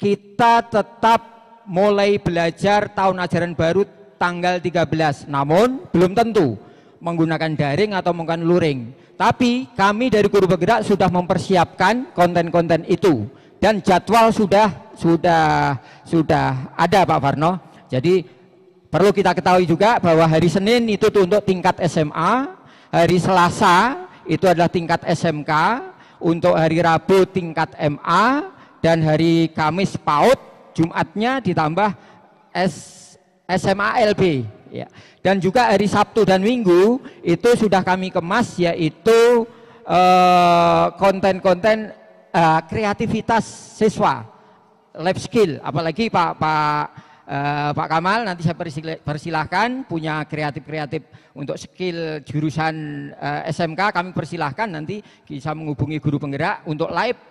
kita tetap mulai belajar tahun ajaran baru tanggal 13, namun belum tentu menggunakan daring atau menggunakan luring. Tapi kami dari guru penggerak sudah mempersiapkan konten-konten itu dan jadwal sudah ada Pak Parno. Jadi perlu kita ketahui juga bahwa hari Senin itu untuk tingkat SMA, hari Selasa itu adalah tingkat SMK, untuk hari Rabu tingkat MA, dan hari Kamis PAUD, Jumatnya ditambah SMA LB, ya. Dan juga hari Sabtu dan Minggu itu sudah kami kemas, yaitu konten-konten kreativitas siswa, lab skill. Apalagi Pak Kamal nanti saya persilahkan punya kreatif untuk skill jurusan SMK, kami persilahkan nanti bisa menghubungi guru penggerak untuk live.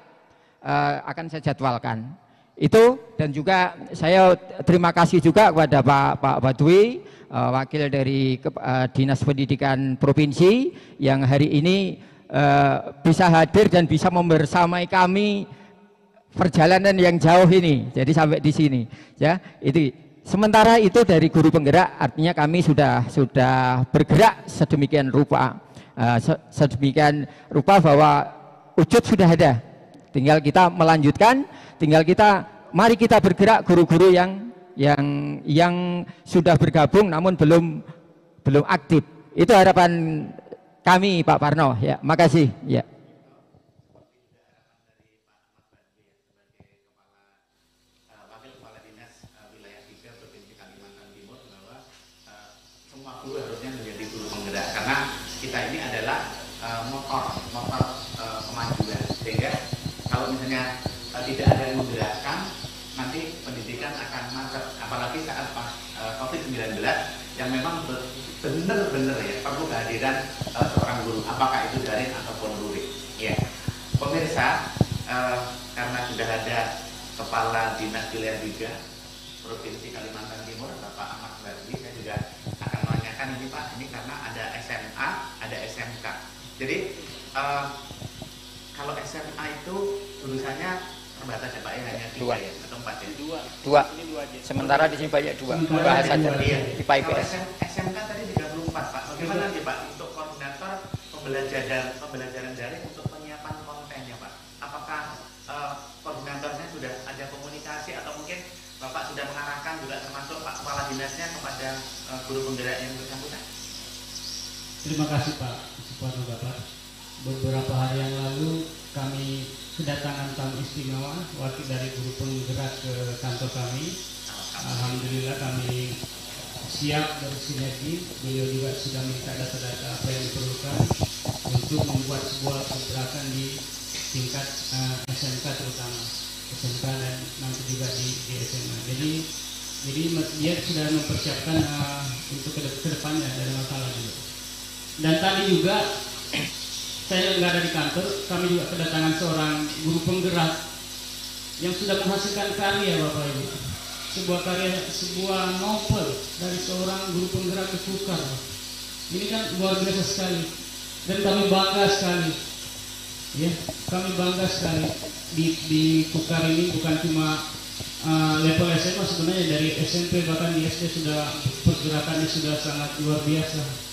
Akan saya jadwalkan. Itu, dan juga saya terima kasih juga kepada Pak Badwi, wakil dari Dinas Pendidikan Provinsi yang hari ini bisa hadir dan bisa membersamai kami perjalanan yang jauh ini. Jadi sampai di sini, ya. Itu. Sementara itu dari guru penggerak, artinya kami sudah bergerak sedemikian rupa, bahwa wujud sudah ada. Tinggal kita melanjutkan, mari kita bergerak guru-guru yang sudah bergabung namun belum aktif. Itu harapan kami, Pak Parno. Ya, makasih. Ya. Wakil Kepala Dinas Wilayah 3 Provinsi Kalimantan Timur bahwa semua guru harusnya menjadi guru penggerak, karena kita ini adalah motor kemajuan, sehingga kalau misalnya tidak ada yang menggerakkan, nanti pendidikan akan macet, apalagi saat COVID-19 yang memang benar-benar ya perlu kehadiran seorang guru, apakah itu daring ataupun luring. Ya, pemirsa, karena sudah ada Kepala Dinas Wilayah 3 Provinsi Kalimantan Timur, Bapak Ahmad Badwi, saya juga akan menanyakan ini Pak, ini karena ada SMA, ada SMK. Jadi kalau SMA itu lulusannya terbatas ya Pak, ya, hanya 3 ya atau 4 ya? 2. Sementara di sini banyak 2 bahasa di IPS. SMK tadi 34 Pak. Bagaimana nih Pak untuk koordinator pembelajaran daring untuk penyiapan kontennya Pak? Apakah koordinatornya sudah ada komunikasi atau mungkin Bapak sudah mengarahkan juga termasuk Pak Kepala Dinasnya kepada guru penggerak yang bersangkutan? Terima kasih Pak Suparno Bapak. Beberapa hari yang lalu kami kedatangan tamu istimewa wakil dari guru penggerak ke kantor kami. Alhamdulillah kami siap bersinergi. Beliau juga sudah minta data-data apa yang diperlukan untuk membuat sebuah pergerakan di tingkat SMK terutama SMK dan nanti juga di SMA. Jadi dia sudah mempersiapkan untuk kedepannya dari masalah juga. Dan tadi juga saya nggak ada di kantor, kami juga kedatangan seorang guru penggerak yang sudah menghasilkan karya Bapak Ibu. Sebuah novel dari seorang guru penggerak ke Kukar. Ini kan luar biasa sekali dan kami bangga sekali. Ya, kami bangga sekali di Kukar ini bukan cuma level SMA, sebenarnya dari SMP bahkan di SD sudah pergerakannya sudah sangat luar biasa.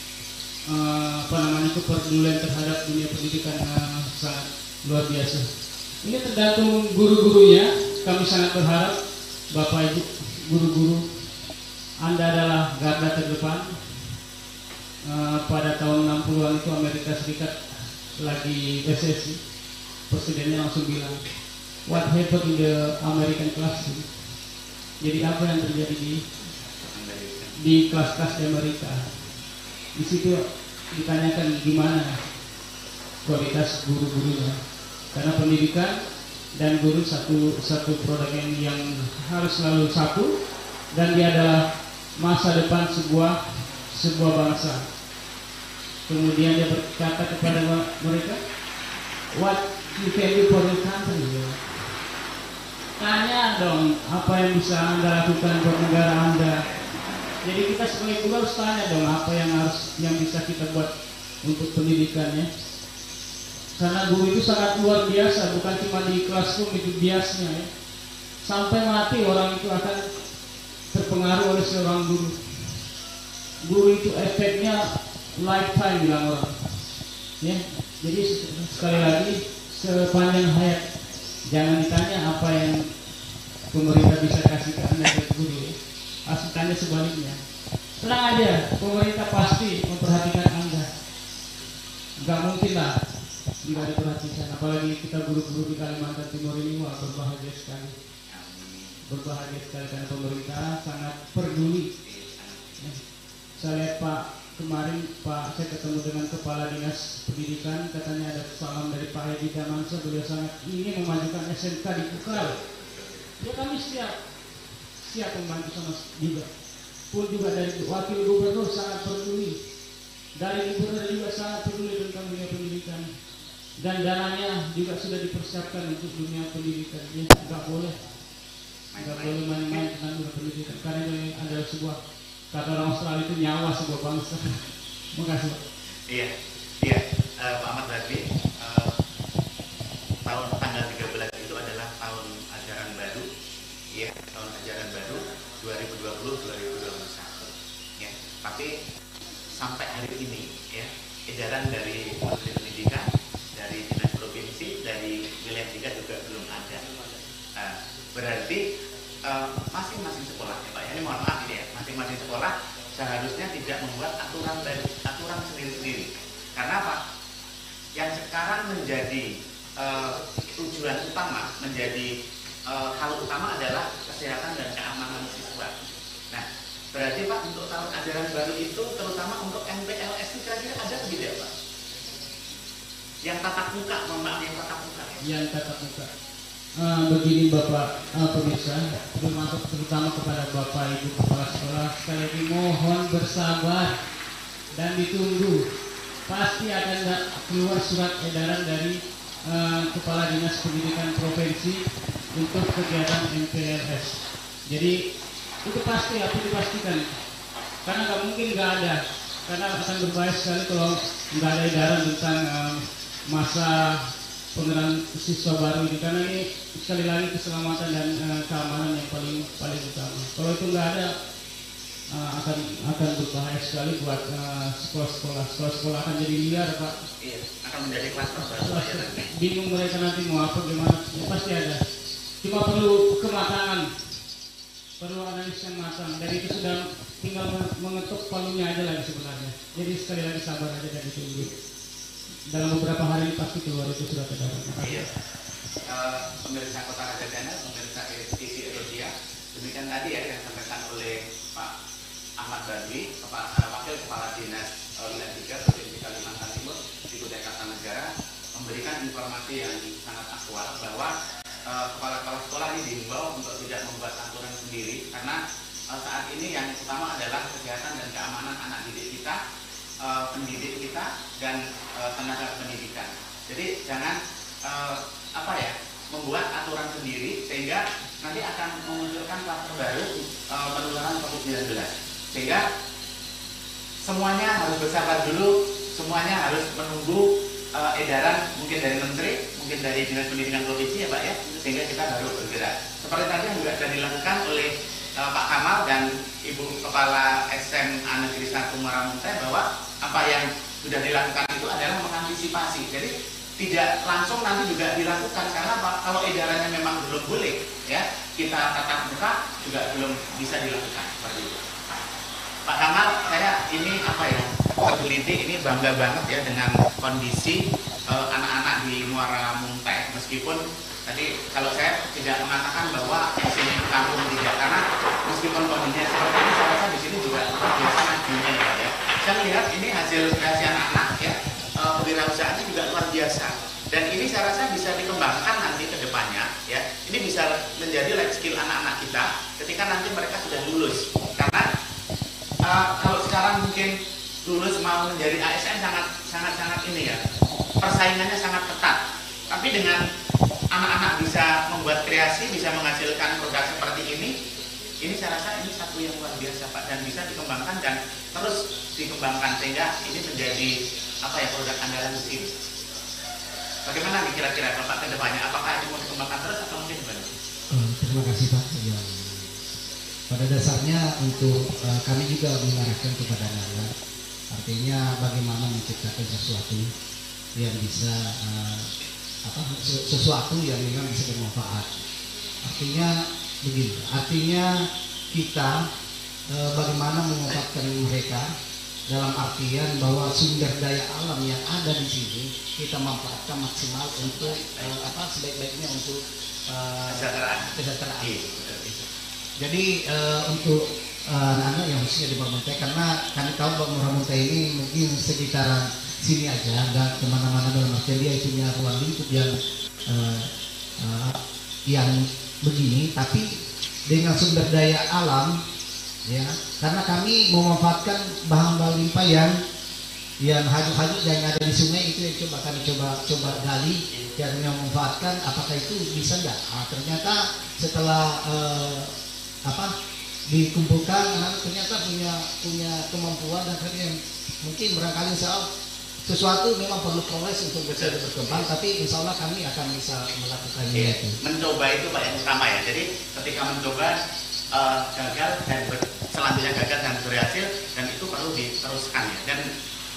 Kepedulian terhadap dunia pendidikan sangat luar biasa. Ini tergantung guru-gurunya. Kami sangat berharap Bapak Ibu guru-guru, Anda adalah garda terdepan. Pada tahun 60-an itu Amerika Serikat lagi resesi. Presidennya langsung bilang, what happened in the American classroom? Jadi apa yang terjadi di kelas-kelas di Amerika? Di situ ditanyakan gimana kualitas guru-gurunya, karena pendidikan dan guru satu produk yang harus selalu satu, dan dia adalah masa depan sebuah bangsa. Kemudian dia berkata kepada mereka, what you can do for your country? Tanya dong, apa yang bisa Anda lakukan buat negara Anda? Jadi kita sebagai guru harus tanya dong apa yang bisa kita buat untuk pendidikannya. Karena guru itu sangat luar biasa, bukan cuma di classroom itu biasanya ya. Sampai mati orang itu akan terpengaruh oleh seorang guru. Guru itu efeknya lifetime bilang orang. Ya, jadi sekali lagi sepanjang hayat jangan ditanya apa yang pemerintah bisa kasih ke Anda dari guru ya. Harus tanya sebaliknya. Tenang aja, pemerintah pasti memperhatikan Anda. Enggak mungkin lah tidak diperhatikan. Apalagi kita guru-guru di Kalimantan Timur ini, wah berbahagia sekali. Berbahagia sekali karena pemerintah sangat peduli. Saya lihat Pak kemarin saya ketemu dengan Kepala Dinas Pendidikan, katanya ada salam dari Pak Edi Damansa, beliau sangat ingin memajukan SMK di Kukar. Ya kami siap membantu sama juga. Pun juga dari Wakil Gubernur sangat peduli. Dari Gubernur juga sangat peduli tentang dunia pendidikan. Dan dananya juga sudah dipersiapkan untuk dunia pendidikan. Ya, nggak boleh Nggak boleh main-main tentang dunia pendidikan, karena ini adalah sebuah, kata orang Australia itu nyawa sebuah bangsa. Makasih Pak. Iya, Pak Ahmad Badri, tahun tanggal 13 itu adalah tahun ajaran baru, ya, tahun ajaran baru 2020-2021. Ya, tapi sampai hari ini, ya, edaran dari Menteri Pendidikan, dari Dinas Provinsi, dari wilayah 3 juga belum ada. Berarti masing-masing sekolah, ya Pak, ini mohon maaf ini ya, masing-masing sekolah seharusnya tidak membuat aturan sendiri-sendiri. Karena apa? Yang sekarang menjadi tujuan utama, menjadi hal utama adalah kesehatan dan keamanan siswa. Nah, berarti Pak, untuk tahun ajaran baru itu terutama untuk MPLS itu kira-kira ada tidak Pak? Yang tatap muka, mohon maaf, yang tatap muka. Yang tatap muka. Begini Bapak pemirsa, termasuk terutama kepada Bapak Ibu Kepala Sekolah, sekali lagi mohon bersabar dan ditunggu. Pasti akan keluar surat edaran dari Kepala Dinas Pendidikan Provinsi untuk kegiatan MPLS. Jadi itu pasti harus dipastikan, karena nggak mungkin nggak ada, karena akan berbahaya sekali kalau nggak ada edaran tentang masa pengenalan siswa baru ini, karena ini sekali lagi keselamatan dan keamanan yang paling utama. Kalau itu nggak ada, akan berbahaya sekali buat sekolah-sekolah akan jadi liar Pak. Iya, akan menjadi kluster baru. Bingung mereka nanti mau apa gimana, ya, pasti ada. Cuma perlu kematangan, perlu analis yang matang. Dan itu sudah tinggal mengetuk palunya aja lagi sebenarnya. Jadi sekali lagi sabar aja dan ditunggu. Dalam beberapa hari ini pasti keluar itu sudah edaran. Iya. Pemirsa Kota Raja Channel, pemirsa TV Erosia, demikian tadi ya yang disampaikan oleh Pak Ahmad Badri, Wakil Kepala Dinas Wilayah 3 Provinsi Kalimantan Timur di Kutai Kartanegara, memberikan informasi yang sangat aktual bahwa kepala-kepala sekolah ini diimbau untuk tidak membuat aturan sendiri, karena saat ini yang utama adalah kesehatan dan keamanan anak didik kita, pendidik kita, dan tenaga pendidikan. Jadi jangan membuat aturan sendiri sehingga nanti akan memunculkan kluster baru penularan COVID-19. Sehingga semuanya harus bersabar dulu, semuanya harus menunggu edaran mungkin dari Menteri, mungkin dari Dinas Pendidikan Provinsi ya Pak ya, sehingga kita baru bergerak. Seperti tadi yang juga sudah dilakukan oleh Pak Kamal dan Ibu Kepala SMA Negeri 1 Muara Muntai, bahwa apa yang sudah dilakukan itu adalah mengantisipasi. Jadi tidak langsung nanti juga dilakukan, karena Pak, kalau edarannya memang belum boleh ya, kita tatap muka juga belum bisa dilakukan seperti itu. Pak Kamal, saya ini tergelitik, ini bangga banget ya dengan kondisi anak-anak di Muara Muntai, meskipun tadi kalau saya tidak mengatakan bahwa di sini kampung tidak, karena meskipun kondisinya seperti ini, saya rasa di sini juga biasa majunya ya. Saya lihat ini hasil kreasi anak-anak ya, kewirausahaannya juga luar biasa, dan ini saya rasa bisa dikembangkan nanti ke depannya ya. Ini bisa menjadi life skill anak-anak kita ketika nanti mereka sudah lulus, karena kalau sekarang mungkin lulus mau menjadi ASN sangat ini ya, persaingannya sangat ketat. Tapi dengan anak-anak bisa membuat kreasi, bisa menghasilkan produk seperti ini saya rasa ini satu yang luar biasa Pak, dan bisa dikembangkan dan terus dikembangkan sehingga ini menjadi produk andalan di sini. Bagaimana nih kira-kira Bapak ke depannya? Apakah ini mau dikembangkan terus atau mungkin gimana? Terima kasih Pak. Ya, pada dasarnya untuk kami juga mengarahkan kepada anak-anak, artinya bagaimana menciptakan sesuatu yang bisa sesuatu yang memang bisa bermanfaat. Artinya begini, artinya kita bagaimana memanfaatkan mereka dalam artian bahwa sumber daya alam yang ada di sini kita manfaatkan maksimal untuk sebaik-baiknya untuk kesejahteraan. Jadi untuk anak-anak yang khususnya di Muara Muntai, karena kami tahu bahwa Muara Muntai ini mungkin sekitaran sini aja, dan kemana-mana dalam artian dia punya ruang lingkup yang begini, tapi dengan sumber daya alam ya, karena kami memanfaatkan bahan-bahan limpah yang yang hajut-hajut yang ada di sungai itu yang kami coba gali dan memanfaatkan apakah itu bisa enggak. Ternyata setelah dikumpulkan anak ternyata punya kemampuan dan yang mungkin barangkali sesuatu memang perlu proses untuk bisa berkembang, tapi insya Allah kami akan bisa melakukannya. Mencoba itu Pak yang utama ya. Jadi ketika mencoba gagal dan selanjutnya gagal dan berhasil, dan itu perlu diteruskan ya. Dan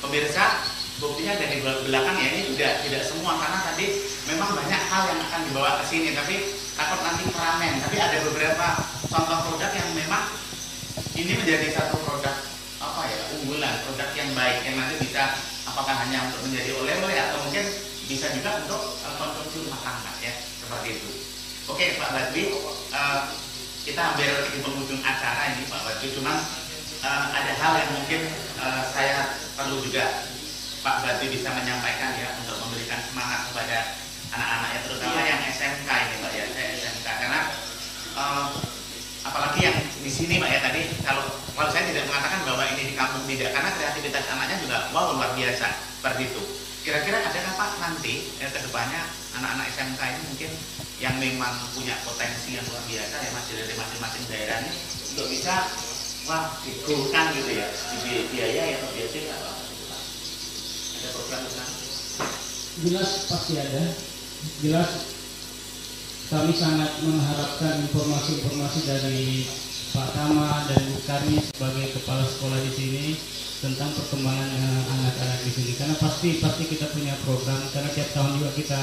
pemirsa, buktinya dari belakang ya, ini juga tidak semua karena tadi memang banyak hal yang akan dibawa ke sini, tapi takut nanti keramen. Tapi ada beberapa contoh produk yang memang ini menjadi satu produk unggulan, produk yang baik yang nanti bisa apakah hanya untuk menjadi oleh-oleh atau mungkin bisa juga untuk konsumsi rumah tangga ya, seperti itu. Oke Pak Badwi, kita hampir di penghujung acara ini Pak Badwi, cuman ada hal yang mungkin saya perlu juga Pak Badwi bisa menyampaikan ya, untuk memberikan semangat kepada anak-anaknya, terutama yang SMK ini Pak ya, SMK, karena apalagi yang di sini Pak ya, tadi kalau saya tidak mengatakan bahwa ini di kampung tidak, karena kreativitas anaknya juga wow luar biasa seperti itu. Kira-kira adakah Pak nanti ke depannya anak-anak SMK ini mungkin yang memang punya potensi yang luar biasa ya Mas, dari masing-masing daerah ini untuk bisa digolkan gitu ya, di biaya yang biasa apa? Ada program kan? Jelas pasti ada. Jelas kami sangat mengharapkan informasi-informasi dari Pak Tama dan Bu Karni sebagai kepala sekolah di sini tentang perkembangan anak-anak di sini. Karena pasti kita punya program, karena tiap tahun juga kita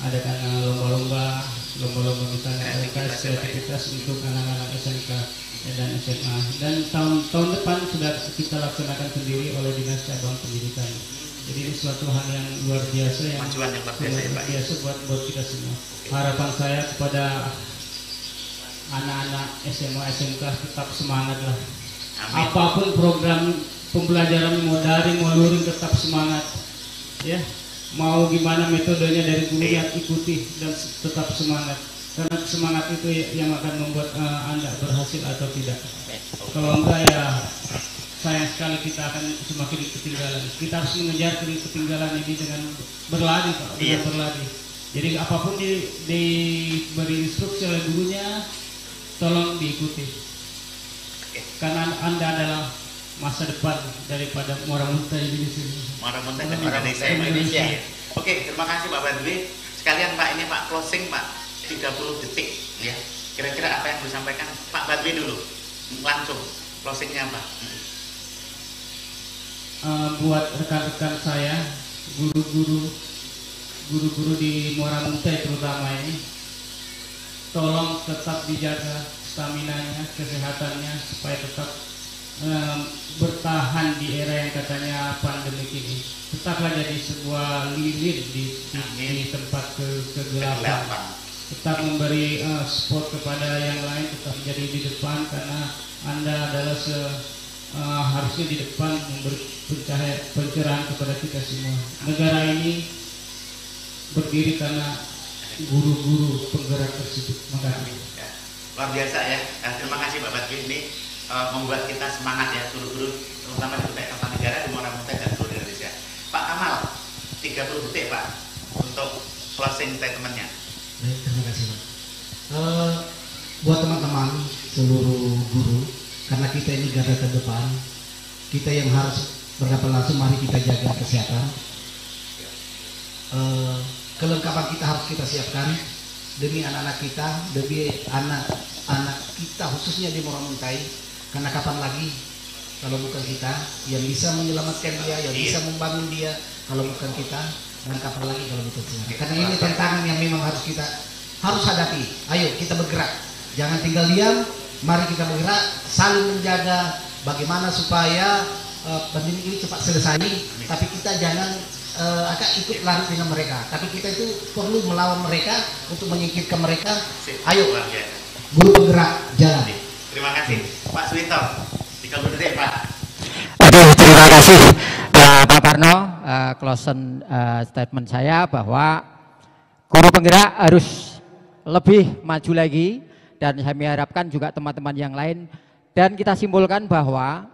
adakan lomba-lomba misalnya kreativitas untuk anak-anak SMK dan SMA. Dan tahun depan sudah kita laksanakan sendiri oleh Dinas Cabang Pendidikan. Jadi ini suatu hal yang luar biasa, yang luar biasa buat kita semua. Harapan saya kepada anak-anak SMA SMK tetap semangat lah. Amin. Apapun program pembelajaran, mau daring mau luring, tetap semangat ya. Mau gimana metodenya dari gurunya ikuti dan tetap semangat, karena semangat itu yang akan membuat Anda berhasil atau tidak. Kalau enggak ya sayang sekali, kita akan semakin ketinggalan. Kita harus mengejar ketinggalan ini dengan berlari Pak, dengan berlari. Jadi apapun diberi instruksi oleh gurunya, tolong diikuti. Karena Anda adalah masa depan daripada Muara Muntai di sini. Muara Muntai dan Indonesia. Oke, terima kasih Pak Badwi. Sekalian Pak, ini Pak closing Pak, 30 detik ya. Kira-kira apa yang disampaikan Pak Badwi dulu? Langsung closingnya Pak. Buat rekan-rekan saya, guru-guru di Muara Muntai terutama ini, tolong tetap dijaga stamina-nya, kesehatannya supaya tetap bertahan di era yang katanya pandemi ini. Tetaplah jadi sebuah lilin di tempat kegelapan. Tetap memberi support kepada yang lain, tetap jadi di depan, karena Anda adalah harusnya di depan memberi pencerahan kepada kita semua. Negara ini berdiri karena guru-guru penggerak tersebut. Makasih. Luar biasa ya. Terima kasih Pak Badwi, ini membuat kita semangat ya, guru-guru terutama di Kutai Kartanegara, di Muara Muntai dan seluruh Indonesia. Pak Kamal, 30 detik Pak untuk closing statementnya. Baik, terima kasih Pak. Buat teman-teman seluruh guru, karena kita ini garda terdepan, kita yang harus berhadapan langsung, mari kita jaga kesehatan. Kelengkapan kita harus kita siapkan demi anak-anak kita, demi anak-anak kita khususnya di Muara Muntai. Karena kapan lagi kalau bukan kita yang bisa menyelamatkan dia, yang bisa membangun dia, kalau bukan kita, dan kapan lagi kalau bukan kita. Karena ini tantangan yang memang harus kita hadapi. Ayo kita bergerak, jangan tinggal diam. Mari kita bergerak, saling menjaga bagaimana supaya pandemi ini cepat selesai. Tapi kita jangan agak ikut larut dengan mereka. Tapi kita itu perlu melawan mereka untuk menyingkirkan mereka. Ayo, guru bergerak, jalan. Terima kasih Pak Suwito. 30 detik Pak. Aduh, terima kasih Pak Parno. Closing statement saya bahwa guru penggerak harus lebih maju lagi, dan saya mengharapkan juga teman-teman yang lain, dan kita simpulkan bahwa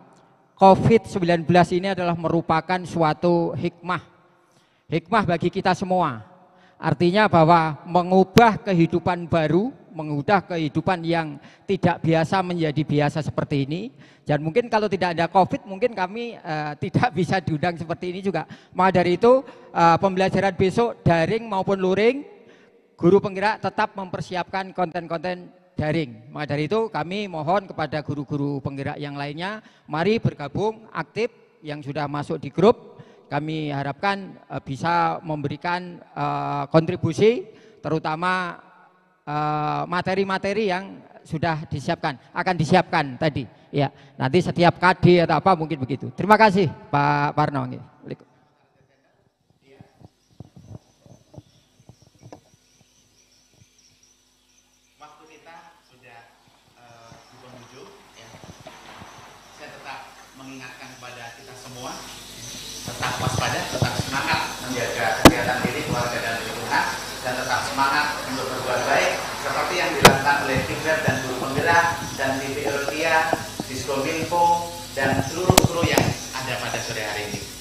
COVID-19 ini adalah merupakan suatu hikmah bagi kita semua. Artinya bahwa mengubah kehidupan baru, mengubah kehidupan yang tidak biasa menjadi biasa seperti ini. Dan mungkin kalau tidak ada COVID, mungkin kami tidak bisa diundang seperti ini juga. Maka dari itu, pembelajaran besok daring maupun luring, guru penggerak tetap mempersiapkan konten-konten daring. Maka dari itu kami mohon kepada guru-guru penggerak yang lainnya, mari bergabung aktif yang sudah masuk di grup. Kami harapkan bisa memberikan kontribusi, terutama materi-materi yang sudah akan disiapkan tadi. Ya, nanti setiap KD atau apa mungkin begitu. Terima kasih Pak Parno. Mengingatkan kepada kita semua tetap waspada, tetap semangat menjaga kesehatan diri, keluarga dan lingkungan, dan tetap semangat untuk berbuat baik seperti yang dilakukan oleh Timber dan guru penggerak dan TV Erotia, Diskominfo dan seluruh kru yang ada pada sore hari ini.